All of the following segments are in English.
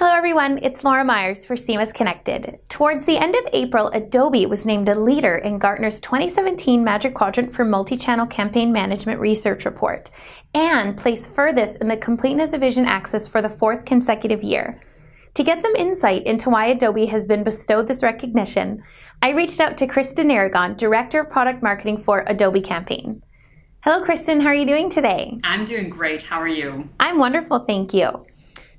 Hello everyone, it's Laura Myers for CMS-Connected. Towards the end of April, Adobe was named a leader in Gartner's 2017 Magic Quadrant for Multichannel Campaign Management Research Report and placed furthest in the completeness of vision axis for the 4th consecutive year. To get some insight into why Adobe has been bestowed this recognition, I reached out to Kristin Naragon, Director of Product Marketing for Adobe Campaign. Hello Kristin, how are you doing today? I'm doing great, how are you? I'm wonderful, thank you.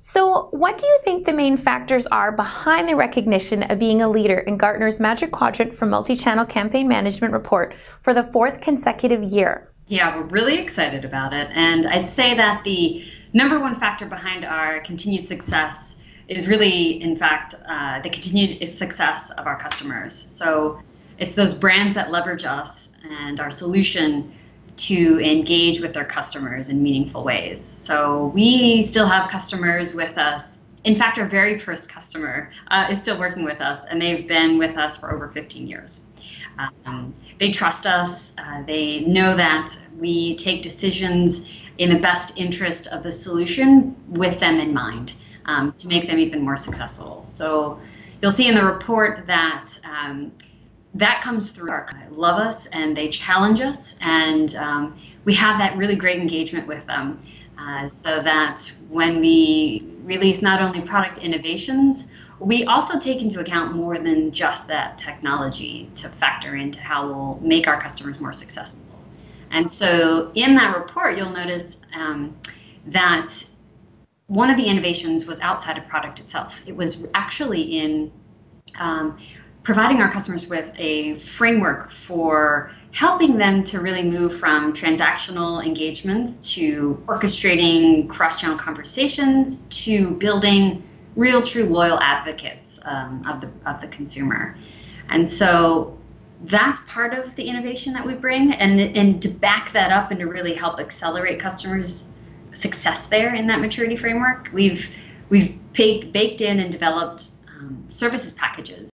So what do you think the main factors are behind the recognition of being a leader in Gartner's Magic Quadrant for Multichannel Campaign Management report for the 4th consecutive year? Yeah, we're really excited about it. And I'd say that the #1 factor behind our continued success is really, in fact, the continued success of our customers. So it's those brands that leverage us and our solution to engage with their customers in meaningful ways. So we still have customers with us. In fact, our very first customer is still working with us, and they've been with us for over 15 years. They trust us. They know that we take decisions in the best interest of the solution with them in mind to make them even more successful. So you'll see in the report that that comes through. Love us and they challenge us, and we have that really great engagement with them so that when we release not only product innovations, we also take into account more than just that technology to factor into how we'll make our customers more successful. And so in that report, you'll notice that one of the innovations was outside of product itself. It was actually in providing our customers with a framework for helping them to really move from transactional engagements to orchestrating cross-channel conversations to building real, true loyal advocates of the consumer. And so that's part of the innovation that we bring, and to back that up and to really help accelerate customers' success there in that maturity framework, we've baked in and developed services packages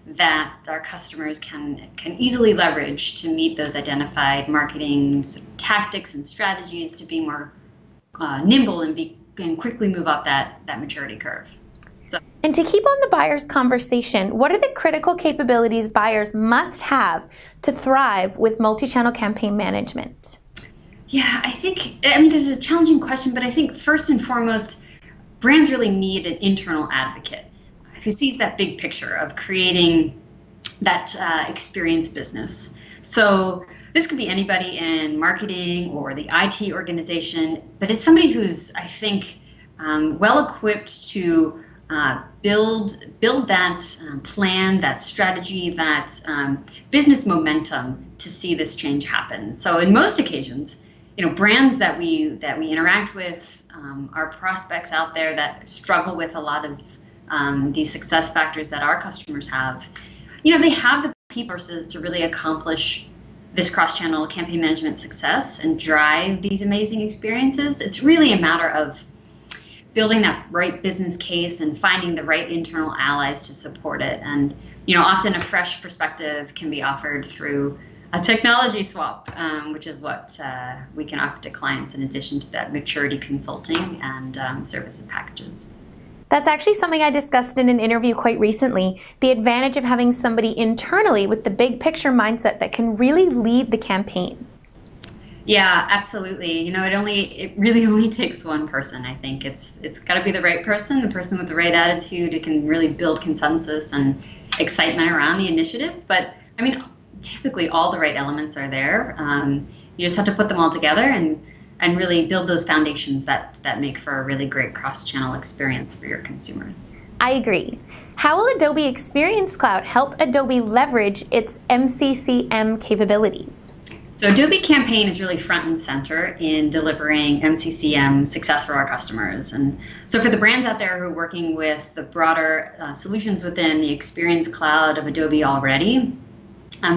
that our customers can easily leverage to meet those identified marketing tactics and strategies to be more nimble and quickly move up that maturity curve. And to keep on the buyer's conversation, what are the critical capabilities buyers must have to thrive with multi-channel campaign management? Yeah, I mean, this is a challenging question, but I think first and foremost, brands really need an internal advocate who sees that big picture of creating that experience business. So this could be anybody in marketing or the IT organization, but it's somebody who's, I think, well equipped to build that plan, that strategy, that business momentum to see this change happen. So in most occasions, brands that we interact with, our prospects out there that struggle with a lot of these success factors that our customers have, they have the resources to really accomplish this cross-channel campaign management success and drive these amazing experiences. It's really a matter of building that right business case and finding the right internal allies to support it. And often a fresh perspective can be offered through a technology swap, which is what we can offer to clients in addition to that maturity consulting and services packages. That's actually something I discussed in an interview quite recently, the advantage of having somebody internally with the big picture mindset that can really lead the campaign. Yeah, absolutely. It really only takes one person. I think it's got to be the right person, the person with the right attitude who can really build consensus and excitement around the initiative. But I mean, typically all the right elements are there. You just have to put them all together and really build those foundations that make for a really great cross-channel experience for your consumers. I agree. How will Adobe Experience Cloud help Adobe leverage its MCCM capabilities? So Adobe Campaign is really front and center in delivering MCCM success for our customers. And so for the brands out there who are working with the broader solutions within the Experience Cloud of Adobe already,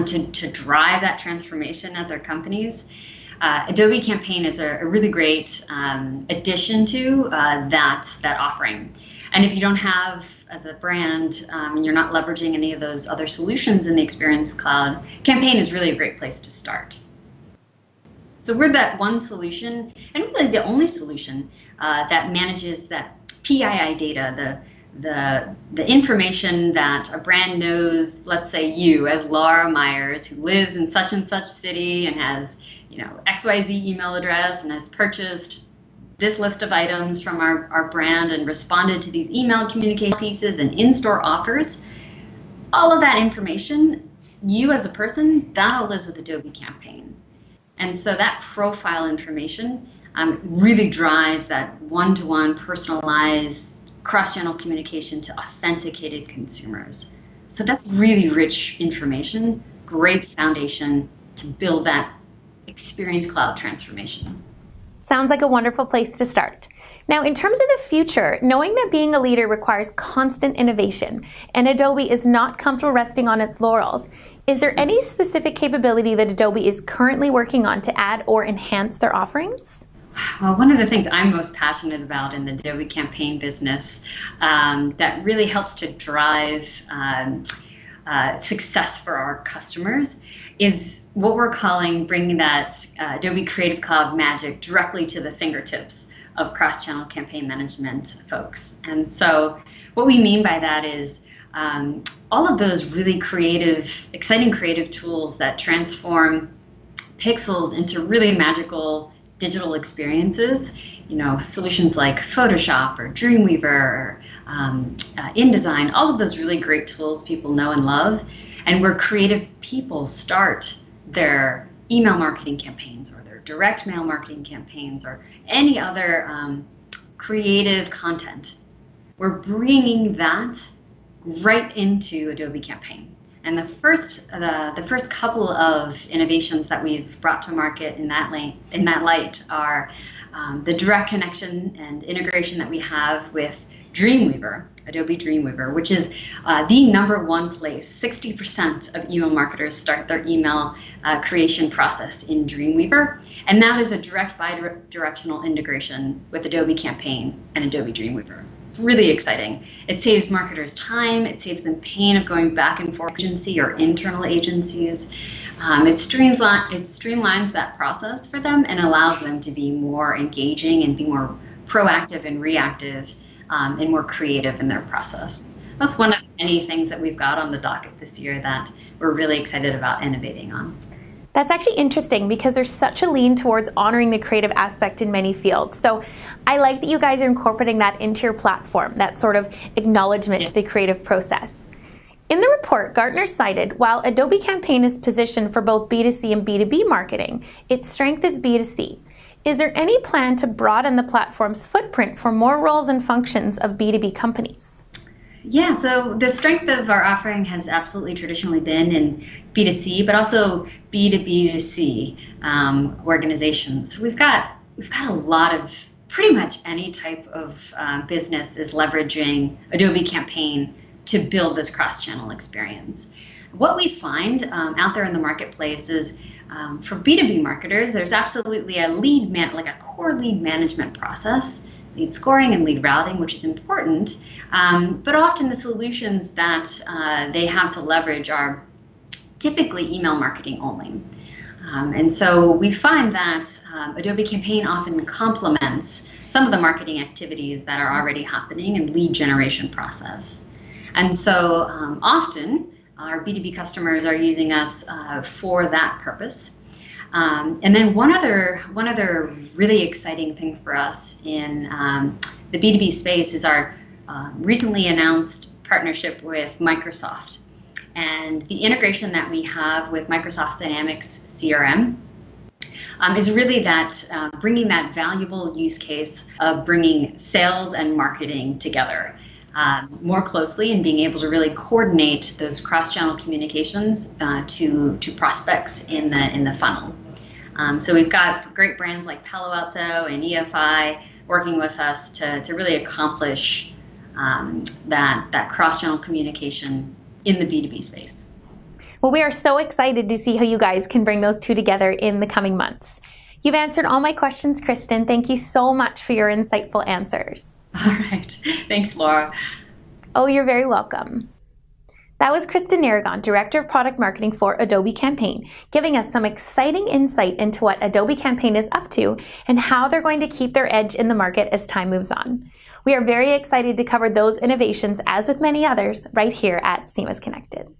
to drive that transformation at their companies, Adobe Campaign is a really great addition to that offering. And if you don't have, as a brand, and you're not leveraging any of those other solutions in the Experience Cloud, Campaign is really a great place to start. So we're that one solution, and really the only solution that manages that PII data, the information that a brand knows, let's say you as Laura Myers, who lives in such and such city and has, XYZ email address and has purchased this list of items from our brand and responded to these email communication pieces and in-store offers. All of that information, you as a person, that all lives with Adobe Campaign. And so that profile information really drives that one-to-one personalized cross-channel communication to authenticated consumers. So that's really rich information, great foundation to build that Experience Cloud transformation. Sounds like a wonderful place to start. Now, in terms of the future, knowing that being a leader requires constant innovation, and Adobe is not comfortable resting on its laurels, is there any specific capability that Adobe is currently working on to add or enhance their offerings? Well, one of the things I'm most passionate about in the Adobe Campaign business that really helps to drive success for our customers is what we're calling bringing that Adobe Creative Cloud magic directly to the fingertips of cross-channel campaign management folks. And so what we mean by that is all of those really creative, exciting creative tools that transform pixels into really magical digital experiences, solutions like Photoshop or Dreamweaver or InDesign, all of those really great tools people know and love, and where creative people start their email marketing campaigns or their direct mail marketing campaigns or any other creative content. We're bringing that right into Adobe Campaign. And the first couple of innovations that we've brought to market in that light are the direct connection and integration that we have with Dreamweaver, Adobe Dreamweaver, which is the #1 place. 60% of email marketers start their email creation process in Dreamweaver. And now there's a direct bi-directional integration with Adobe Campaign and Adobe Dreamweaver. It's really exciting. It saves marketers time. It saves them pain of going back and forth agency or internal agencies. It streamlines that process for them and allows them to be more engaging and be more proactive and reactive and more creative in their process. That's one of many things that we've got on the docket this year that we're really excited about innovating on. That's actually interesting because there's such a lean towards honoring the creative aspect in many fields. So I like that you guys are incorporating that into your platform, that sort of acknowledgement to the creative process. In the report, Gartner cited, while Adobe Campaign is positioned for both B2C and B2B marketing, its strength is B2C. Is there any plan to broaden the platform's footprint for more roles and functions of B2B companies? Yeah, so the strength of our offering has absolutely traditionally been in B2C, but also B2B2C organizations. We've got a lot of pretty much any type of business is leveraging Adobe Campaign to build this cross-channel experience. What we find out there in the marketplace is for B2B marketers, there's absolutely a core lead management process, lead scoring and lead routing, which is important. But often the solutions that they have to leverage are typically email marketing only. And so we find that Adobe Campaign often complements some of the marketing activities that are already happening in lead generation process. And so often our B2B customers are using us for that purpose. And then one other really exciting thing for us in the B2B space is our recently announced partnership with Microsoft. And the integration that we have with Microsoft Dynamics CRM is really that bringing that valuable use case of bringing sales and marketing together more closely and being able to really coordinate those cross-channel communications to prospects in the funnel. So we've got great brands like Palo Alto and EFI working with us to really accomplish that cross-channel communication in the B2B space. Well, we are so excited to see how you guys can bring those two together in the coming months. You've answered all my questions, Kristin. Thank you so much for your insightful answers. All right. Thanks, Laura. Oh, you're very welcome. That was Kristin Naragon, Director of Product Marketing for Adobe Campaign, giving us some exciting insight into what Adobe Campaign is up to and how they're going to keep their edge in the market as time moves on. We are very excited to cover those innovations, as with many others, right here at CMS Connected.